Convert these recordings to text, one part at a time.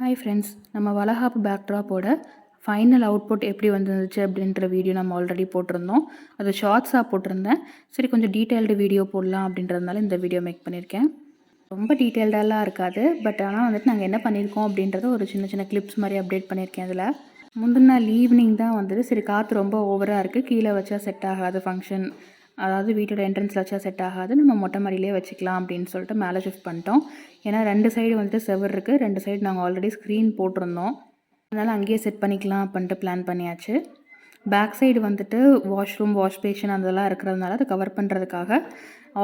Hi friends, நம்ம வளகாப்பு பேக்ட்ராப்போட final output எப்படி வந்துருந்துச்சு அப்படின்ற வீடியோ நம்ம ஆல்ரெடி போட்டிருந்தோம். அது ஷார்ட்ஸாக போட்டிருந்தேன். சரி, கொஞ்சம் டீட்டெயில்டு வீடியோ போடலாம் அப்படின்றதுனால இந்த வீடியோ மேக் பண்ணியிருக்கேன். ரொம்ப டீட்டெயில்டெல்லாம் இருக்காது, பட் ஆனால் வந்துட்டு நாங்கள் என்ன பண்ணியிருக்கோம் அப்படின்றத ஒரு சின்ன சின்ன கிளிப்ஸ் மாதிரி அப்டேட் பண்ணியிருக்கேன். அதில் முந்தின நாள் ஈவினிங் தான் வந்துட்டு சரி காற்று ரொம்ப ஓவராக இருக்குது, கீழே வச்சா செட் ஆகாது ஃபங்க்ஷன், அதாவது வீட்டோட என்ட்ரன்ஸில் வச்சா செட் ஆகாது, நம்ம மொட்டை மாடியிலே வச்சுக்கலாம் அப்படின்னு சொல்லிட்டு மேலே ஷிஃப்ட் பண்ணிட்டோம். ஏன்னா 2 சைடு வந்துட்டு செவர் இருக்குது, 2 சைடு நாங்கள் ஆல்ரெடி ஸ்க்ரீன் போட்டிருந்தோம். அதனால் அங்கேயே செட் பண்ணிக்கலாம் அப்படின்ட்டு பிளான் பண்ணியாச்சு. பேக் சைடு வந்துட்டு வாஷ்ரூம், வாஷ் பேஷன் அதெல்லாம் இருக்கிறதுனால அதை கவர் பண்ணுறதுக்காக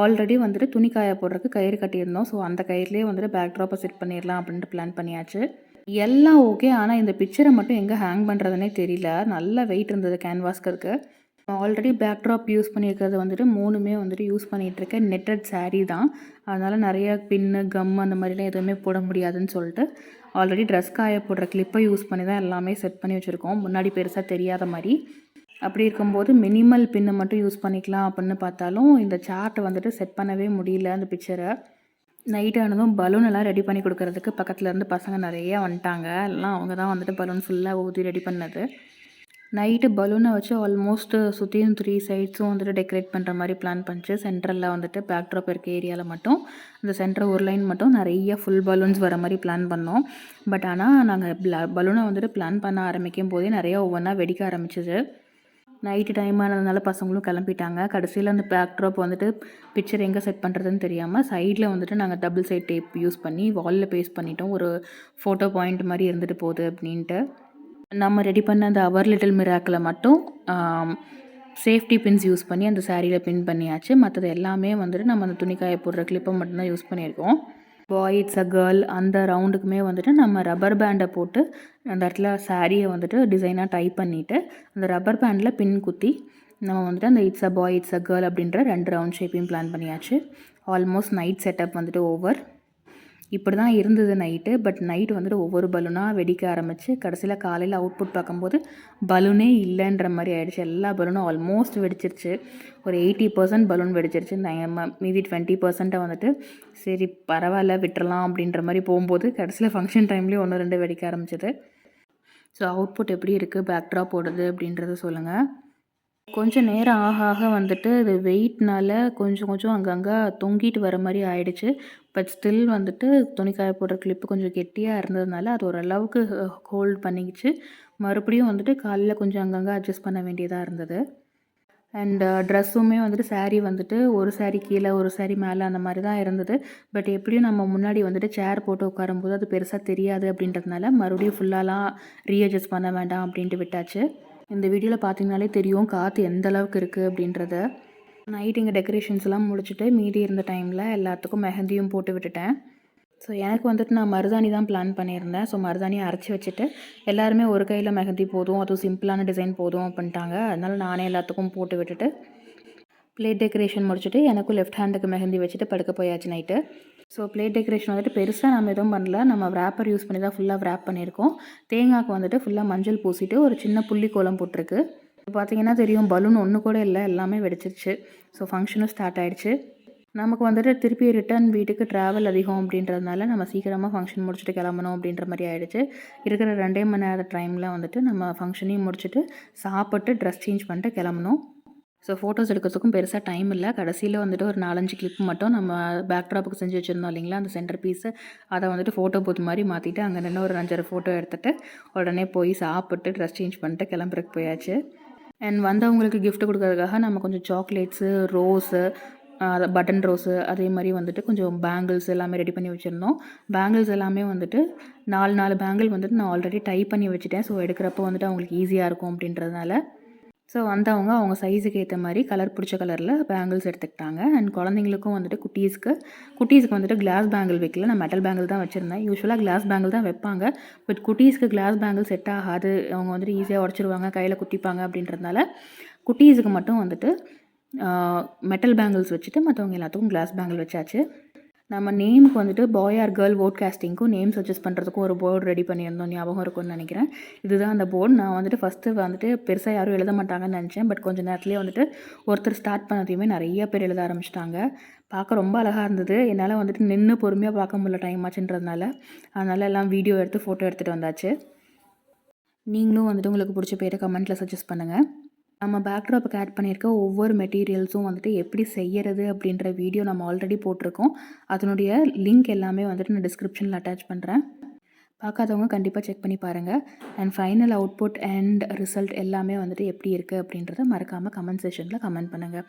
ஆல்ரெடி வந்துட்டு துணி காய போடுறதுக்கு கயிறு கட்டியிருந்தோம். ஸோ அந்த கயிறுலேயே வந்துட்டு பேக் ட்ராப்பை செட் பண்ணிடலாம் அப்படின்ட்டு பிளான் பண்ணியாச்சு. எல்லாம் ஓகே, ஆனால் இந்த பிக்சரை மட்டும் எங்கே ஹேங் பண்ணுறதுனே தெரியல. நல்ல வெயிட் இருந்தது கேன்வாஸ்க்கு. ஆல்ரெடி பேக்ட்ராப் யூஸ் பண்ணியிருக்கிறது வந்துட்டு 3மே வந்துட்டு யூஸ் பண்ணிகிட்ருக்கேன் நெட்டட் சாரீ தான். அதனால் நிறைய பின்னு, கம் அந்த மாதிரிலாம் எதுவுமே போட முடியாதுன்னு சொல்லிட்டு ஆல்ரெடி ட்ரெஸ் காய போடுற கிளிப்பை யூஸ் பண்ணி தான் எல்லாமே செட் பண்ணி வச்சுருக்கோம், முன்னாடி பெருசாக தெரியாத மாதிரி. அப்படி இருக்கும்போது மினிமல் பின்னை மட்டும் யூஸ் பண்ணிக்கலாம் அப்படின்னு பார்த்தாலும் இந்த சார்ட்டை வந்துட்டு செட் பண்ணவே முடியல. அந்த பிக்சரை நைட் ஆனதும் பலூன் எல்லாம் ரெடி பண்ணி கொடுக்கறதுக்கு பக்கத்தில் இருந்து பசங்க நிறையா வந்துட்டாங்க. எல்லாம் அவங்க தான் வந்துட்டு பலூன் ஃபுல்லாக ஊற்றி ரெடி பண்ணது. நைட்டு பலூனை வச்சு ஆல்மோஸ்ட் சுற்றியும் 3 சைட்ஸும் வந்துட்டு டெக்கரேட் பண்ணுற மாதிரி பிளான் பண்ணிச்சு. சென்ட்ரலில் வந்துட்டு பேக்ட்ராப் இருக்க ஏரியாவில் மட்டும் இந்த சென்டர் ஒரு லைன் மட்டும் நிறைய ஃபுல் பலூன்ஸ் வர மாதிரி பிளான் பண்ணோம். பட் ஆனால் நாங்கள் பலூனை வந்துட்டு பிளான் பண்ண ஆரம்பிக்கும் போதே நிறையா ஒவ்வொன்றா வெடிக்க ஆரம்பிச்சிது. நைட்டு டைம் ஆனதுனால பசங்களும் கிளம்பிட்டாங்க. கடைசியில் அந்த பேக்ட்ராப் வந்துட்டு பிக்சர் எங்கே செட் பண்ணுறதுன்னு தெரியாமல் சைடில் வந்துட்டு நாங்கள் டபுள் சைட் டேப் யூஸ் பண்ணி வாலில் பேஸ்ட் பண்ணிட்டோம். ஒரு ஃபோட்டோ பாயிண்ட் மாதிரி இருந்துட்டு போகுது அப்படின்ட்டு. நம்ம ரெடி பண்ண அந்த அவர் லிட்டில் மிராக்கில் மட்டும் சேஃப்டி பின்ஸ் யூஸ் பண்ணி அந்த சாரியில் பின் பண்ணியாச்சு. மற்றது எல்லாமே வந்துட்டு நம்ம அந்த துணிக்காய போடுற கிளிப்பை மட்டும்தான் யூஸ் பண்ணியிருக்கோம். பாய் இட்ஸ் அ கேர்ள் அந்த ரவுண்டுக்குமே வந்துட்டு நம்ம ரப்பர் பேண்டை போட்டு அந்த இடத்துல சாரியை வந்துட்டு டிசைனாக டைப் பண்ணிவிட்டு அந்த ரப்பர் பேண்டில் பின் குத்தி நம்ம வந்துட்டு அந்த it's a bye it's a girl அப்படின்ற 2 ரவுண்ட் ஷேப்பையும் பிளான் பண்ணியாச்சு. ஆல்மோஸ்ட் நைட் செட்டப் வந்துட்டு ஓவர். இப்படி தான் இருந்தது நைட்டு. பட் நைட் வந்துட்டு ஒவ்வொரு பலூனாக வெடிக்க ஆரம்பித்து கடைசியில் காலையில் அவுட்புட் பார்க்கும்போது பலூனே இல்லைன்ற மாதிரி ஆகிடுச்சு. எல்லா பலூனும் ஆல்மோஸ்ட் வெடிச்சிருச்சு. ஒரு 80% பலூன் வெடிச்சிருச்சு. மீதி 20% வந்துட்டு சரி பரவாயில்ல விட்டுறலாம் அப்படின்ற மாதிரி போகும்போது கடைசியில் ஃபங்க்ஷன் டைம்லேயே 1-2 வெடிக்க ஆரம்பிச்சிது. ஸோ அவுட்புட் எப்படி இருக்குது, பேக்ட்ராப் போடுது அப்படின்றத சொல்லுங்கள். கொஞ்சம் நேரம் ஆக ஆக வந்துட்டு இது வெயிட்னால கொஞ்சம் கொஞ்சம் அங்கங்கே தொங்கிட்டு வர மாதிரி ஆயிடுச்சு. பட் ஸ்டில் வந்துட்டு துணிக்காய போடுற கிளிப்பு கொஞ்சம் கெட்டியாக இருந்ததுனால அது ஓரளவுக்கு ஹோல்ட் பண்ணிக்கிச்சு. மறுபடியும் வந்துட்டு காலையில் கொஞ்சம் அங்கங்கே அட்ஜஸ்ட் பண்ண வேண்டியதாக இருந்தது. அண்ட் ட்ரெஸ்ஸுமே வந்துட்டு சாரீ வந்துட்டு ஒரு சாரீ கீழே ஒரு சாரீ மேலே அந்த மாதிரி தான் இருந்தது. பட் எப்படியும் நம்ம முன்னாடி வந்துட்டு சேர் போட்டு உட்காரும்போது அது பெருசாக தெரியாது அப்படின்றதுனால மறுபடியும் ஃபுல்லாலாம் ரீஅட்ஜஸ்ட் பண்ண வேண்டாம் அப்படின்ட்டு விட்டாச்சு. இந்த வீடியோவில் பார்த்தீங்கனாலே தெரியும் காற்று எந்த அளவுக்கு இருக்குது அப்படின்றத. நைட் இங்கே டெக்கரேஷன்ஸ்லாம் முடிச்சுட்டு மீதி இருந்த டைமில் எல்லாத்துக்கும் மெஹந்தியும் போட்டு விட்டுட்டேன். ஸோ எனக்கு வந்துட்டு நான் மருதாணி தான் பிளான் பண்ணியிருந்தேன். ஸோ மருதாணியை அரைச்சி வச்சுட்டு எல்லாருமே ஒரு கையில் மெஹந்தி போதும், அதுவும் சிம்பிளான டிசைன் போதும் அப்படின்ட்டாங்க. அதனால் நானே எல்லாத்துக்கும் போட்டு விட்டுட்டு பிளேட் டெக்கரேஷன் முடிச்சுட்டு எனக்கும் லெஃப்ட் ஹேண்டுக்கு மெஹந்தி வச்சுட்டு படுக்க போயாச்சு நைட்டு. ஸோ பிளேட் டெக்கரேஷன் வந்துட்டு பெருசாக நம்ம எதுவும் பண்ணல. நம்ம ரேப்பர் யூஸ் பண்ணி தான் ஃபுல்லாக ரேப் பண்ணியிருக்கோம். தேங்காய்க்கு வந்துட்டு ஃபுல்லாக மஞ்சள் பூசிட்டு ஒரு சின்ன புள்ளி கோலம் போட்டிருக்கு. பார்த்தீங்கன்னா தெரியும் பலூன் ஒன்று கூட இல்லை, எல்லாமே வெடிச்சிருச்சு. ஸோ ஃபங்க்ஷனும் ஸ்டார்ட் ஆகிடுச்சு. நமக்கு வந்துட்டு திருப்பி ரிட்டன் வீட்டுக்கு ட்ராவல் அதிகம் அப்படின்றதுனால நம்ம சீக்கிரமாக ஃபங்க்ஷன் முடிச்சுட்டு கிளம்பணும் அப்படின்ற மாதிரி ஆகிடுச்சு. இருக்கிற 2 மணி நேரம் டைமில் வந்துட்டு நம்ம ஃபங்க்ஷனையும் முடிச்சுட்டு சாப்பிட்டு ட்ரெஸ் சேஞ்ச் பண்ணிட்டு கிளம்பணும். ஸோ ஃபோட்டோஸ் எடுக்கிறதுக்கும் பெருசாக டைம் இல்லை. கடைசியில் வந்துட்டு ஒரு 4-5 கிளிப் மட்டும் நம்ம பேக்ட்ராப்புக்கு செஞ்சு வச்சுருந்தோம் இல்லைங்களா, அந்த சென்டர் பீஸு அதை வந்துட்டு ஃபோட்டோ பூத் மாதிரி மாற்றிட்டு அங்கே நின்று ஒரு 5-6 ஃபோட்டோ எடுத்துகிட்டு உடனே போய் சாப்பிட்டு ட்ரெஸ் சேஞ்ச் பண்ணிட்டு கிளம்புறதுக்கு போயாச்சு. அண்ட் வந்தவங்களுக்கு கிஃப்ட் கொடுக்கறதுக்காக நம்ம கொஞ்சம் சாக்லேட்ஸு, ரோஸு, பட்டன் ரோஸு, அதே மாதிரி வந்துட்டு கொஞ்சம் பேங்கிள்ஸ் எல்லாமே ரெடி பண்ணி வச்சுருந்தோம். பேங்கிள்ஸ் எல்லாமே வந்துட்டு 4 பேங்கிள் வந்துட்டு நான் ஆல்ரெடி டைப் பண்ணி வச்சுட்டேன். ஸோ எடுக்கிறப்போ வந்துட்டு அவங்களுக்கு ஈஸியாக இருக்கும் அப்படின்றதுனால. ஸோ வந்தவங்க அவங்க சைஸுக்கு ஏற்ற மாதிரி கலர் பிடிச்ச கலரில் பேங்கிள்ஸ் எடுத்துக்கிட்டாங்க. அண்ட் குழந்தைங்களுக்கும் வந்துட்டு குட்டீஸுக்கு வந்துட்டு கிளாஸ் பேங்கிள் வைக்கல, நான் மெட்டல் பேங்கிள் தான் வச்சுருந்தேன். யூஸ்வலாக கிளாஸ் பேங்கிள் தான் வைப்பாங்க. பட் குட்டீஸ்க்கு கிளாஸ் பேங்கிள் செட் ஆகாது, அவங்க வந்துட்டு ஈஸியாக உடச்சிருவாங்க, கையில் குத்திப்பாங்க அப்படின்றதுனால குட்டீஸுக்கு மட்டும் வந்துட்டு மெட்டல் பேங்கிள்ஸ் வச்சுட்டு மற்றவங்க எல்லாத்துக்கும் கிளாஸ் பேங்கிள் வச்சாச்சு. நம்ம நேமுக்கு வந்துட்டு பாய் ஆர் கேர்ள் வோட் காஸ்டிங்க்கும் நேம் சஜஸ்ட் பண்ணுறதுக்கும் ஒரு போர்டு ரெடி பண்ணியிருந்தோம், ஞாபகம் இருக்கும்னு நினைக்கிறேன். இதுதான் அந்த போர்டு. நான் வந்துட்டு ஃபஸ்ட்டு வந்துட்டு பெருசாக யாரும் எழுத மாட்டாங்கன்னு நினச்சேன். பட் கொஞ்சம் நேரத்துலேயே வந்துட்டு ஒருத்தர் ஸ்டார்ட் பண்ணதையுமே நிறைய பேர் எழுத ஆரம்பிச்சிட்டாங்க. பார்க்க ரொம்ப அழகாக இருந்தது. என்னால் வந்துட்டு நின்று பொறுமையாக பார்க்க முடியல டைம் ஆச்சுன்றதுனால. அதனால் எல்லாம் வீடியோ எடுத்து ஃபோட்டோ எடுத்துகிட்டு வந்தாச்சு. நீங்களும் வந்துட்டு உங்களுக்கு பிடிச்ச பேரை கமெண்ட்டில் சஜஸ்ட் பண்ணுங்கள். நம்ம பேக்ட்ராப்புக்கு ஆட் பண்ணியிருக்க ஒவ்வொரு மெட்டீரியல்ஸும் வந்துட்டு எப்படி செய்யறது அப்படின்ற வீடியோ நம்ம ஆல்ரெடி போட்டிருக்கோம். அதனுடைய லிங்க் எல்லாமே வந்துட்டு நான் டிஸ்கிரிப்ஷனில் அட்டாச் பண்ணுறேன். பார்க்காதவங்க கண்டிப்பாக செக் பண்ணி பாருங்கள். And final output and result எல்லாமே வந்துட்டு எப்படி இருக்குது அப்படின்றத மறக்காமல் கமெண்ட் செக்ஷனில் கமெண்ட் பண்ணுங்கள்.